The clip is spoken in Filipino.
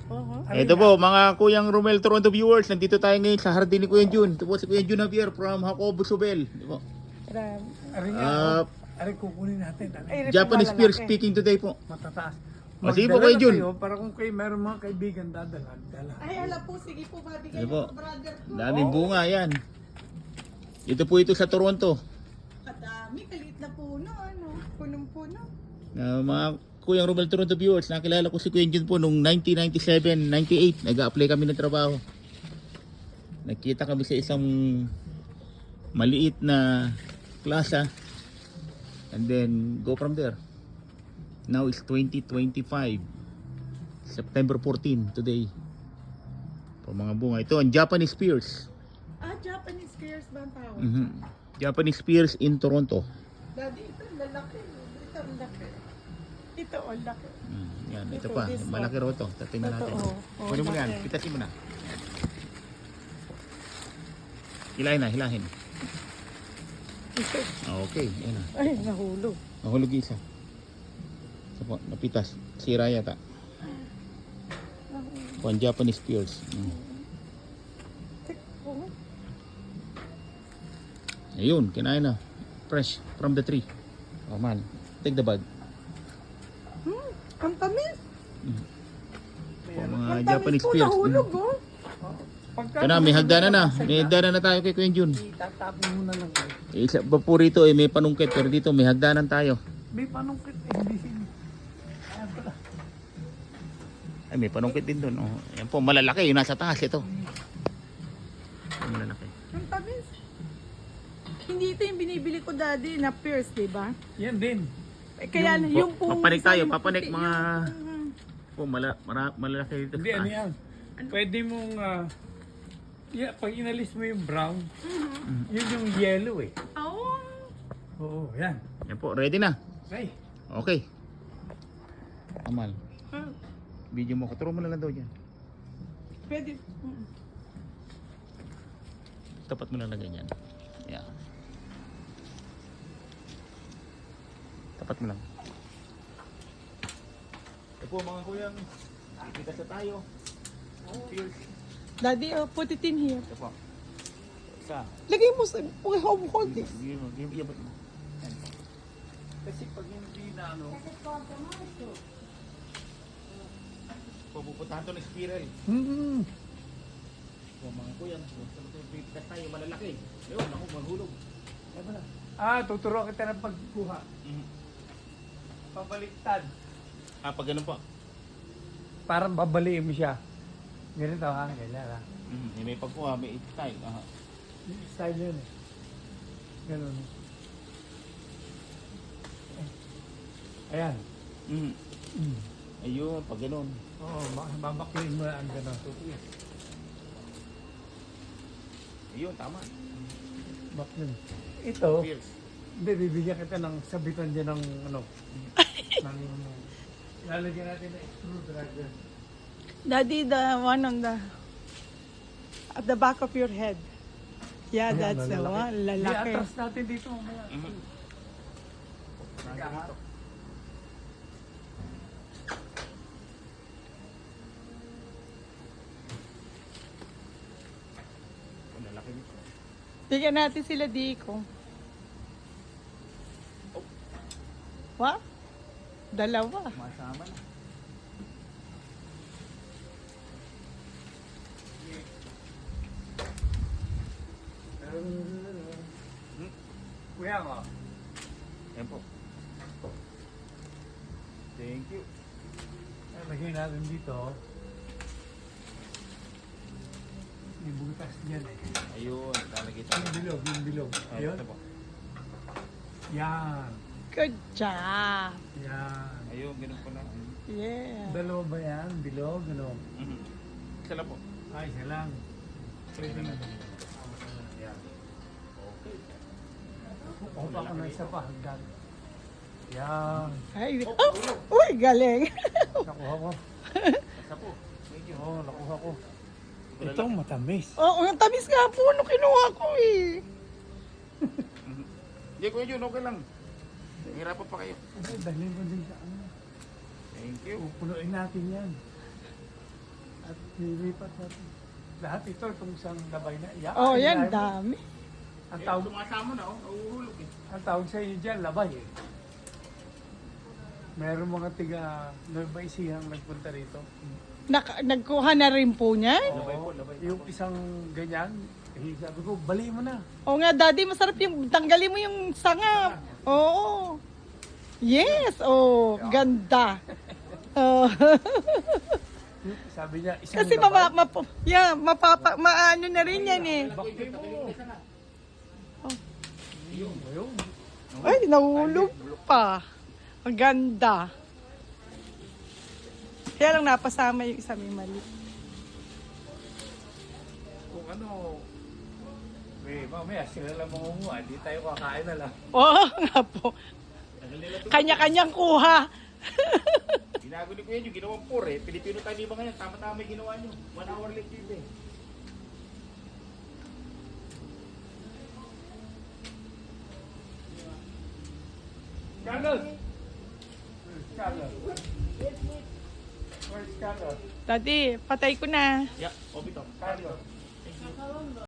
Ito po, mga Kuyang Romel Toronto viewers, nandito tayo ngayon sa hardin ni Kuya Jun. Ito po si Kuya Jun Javier from Jacobo Sobel. Ito po. Aray, kukunin natin. Japanese spear speaking today po. Matataas. O, sige po, Kuya Jun. Kayo, para kung kayo meron mga kaibigan, dala. Ay, ala po, sige po, babigay Ito po. ko brother ko. Daming bunga, yan. Ito po ito sa Toronto. Kadami, kaliit na puno, ano, punong-puno. Mga Kuyang Romel Toronto viewers, nakilala ko si Kuya Jun po noong 1997-98. Nag-a-apply kami ng trabaho. Nagkita kami sa isang maliit na plaza. And then go from there. Now it's 2025. September 14 today. Po mga bunga. Ito ang Japanese spears. Japanese spears ba ang tawag? Japanese spears in Toronto. Daddy, ito ang lalaki. Ito ang laki. Ito ang laki. Yan, ito Ito, pa. this Malaki raw ito. Tatingnan natin. Totoo. Kunin mo na yan. laki. Pitasin mo na. Hilahin na, hilahin. Ito. Okay, yan na. Ay, nahulog. Nahulog isa. Ito po, napitas. Sira yata. One Japanese spears. Oh. Ayun, kinain na. Fresh from the tree. Oh man, take the bag. Ang tamis. Po, mga Ang Japanese tamis po, spears. nahulog, oh. Ito na, may hagdanan na. May hagdanan na tayo kay Kuya Jun. Itatapon muna lang. Isa pa po rito may panungkit. Pero dito may hagdanan tayo. May panungkit. Hindi sini. Ay, may panungkit din doon. Oh, yan po, malalaki. Yung nasa taas ito. Malalaki. Ang tamis. Hindi ito yung binibili ko daddy na pierce, di ba? Yan din. Kaya yung pong... Papanik tayo, papanik puti, mga... yung- Po, malalaki dito. Hindi, sa ano taas. yan. Pwede mong... pag inalis mo yung brown, yun yung yellow eh. Oh. Oo, yan. Yan po, ready na. Okay. Okay. Amal. Ah, Video mo ko. Turo mo na lang daw dyan. Pwede. Tapat mo lang na ganyan. Yeah. Tapat mo lang. Ito po mga kuyang. Kita sa tayo. Cheers. Daddy, put it in here. Ito po. Isa. Lagay mo sa... Hold this. Give mo. Iabot mo. Yan. Kasi pag hindi na ano... Pupuntahan to ng spiral. Po mga kuyang. Pitas tayo malalaki. Ayun, ako mahulog. Tuturuan kita ng pagkuha. Pabaliktad. Pag ganun po. Parang babaliin mo siya. Ganito ha, ganyan ha. May pagkuha, may style. Yung style yun eh. Ganun. Ayan. Ayun, pag ganun. Oo, babaklayin mo na ang gano'n. Ayun, tama. Back yun. Ito, Cheers. hindi, bibigyan kita ng sabitan dyan ng ano. ng, ilalagyan natin ng screwdriver. Daddy, the one on the... At the back of your head. Yeah, Ayan, that's the lalaki. one. Lalaki. I-atras natin dito mamaya. Lalaki nito. Bigyan natin sila Diko. What? Dalawa. Masama na. Kuya ko. Yan po. Thank you. Lagyan natin dito. Yung butas dyan eh. Ayun, lalagay tayo. Yung bilog. Ayun. Ito po. Yan. Good job. Yan. Ayun, ganun po lang. Yeah. Dalawa ba yan? Bilog? Ano? Isa lang po. Ay, isa lang. Pwede na. Yan. Okay. Opa ko na isa pa. Hagdan. Yan. Ay, oh! Uy, galing. Nakuha ko. Isa po. Thank you. Oo, nakuha ko. Ito matamis. Oo, ang tamis nga po nung kinuha ko eh. Hindi, Kuya Jun, okay lang. Hirapan pa kayo. Ay, dalhin ko din sa ano. Thank you. Pupunuin natin yan. At nilipat natin. Lahat ito, itong isang labay na. Oh, yan, Ang dami. tawag, Tumasama na, nauhulog eh. ang tawag sa inyo dyan, labay eh. Meron mga tiga Nueva Ecija ang nagpunta rito. Nagkuha na rin po niyan? Oo, yung isang ganyan, sabi ko, bali mo na. Oo nga, Daddy, masarap yung, tanggalin mo yung sangap. Oo. Yes, oh, ganda. Oh. Sabi niya, isang Kasi maano na rin yan eh. Bakit mo? Ayun. Ay, nahulog pa. Ang ganda. Kaya lang napasama yung isa may mali. Kung ano, mamaya sila lang mangunguha, di tayo kakain na lang. Oo nga po. Kanya-kanyang kuha. Ginago ni Kuya yung ginawang pour eh. Pilipino tayo di ba ngayon? Tama-tama yung ginawa nyo. 1 hour late yun eh. Carlos! Carlos! Where's Carlos? Daddy, patay ko na. Yeah, Obito. Carlos.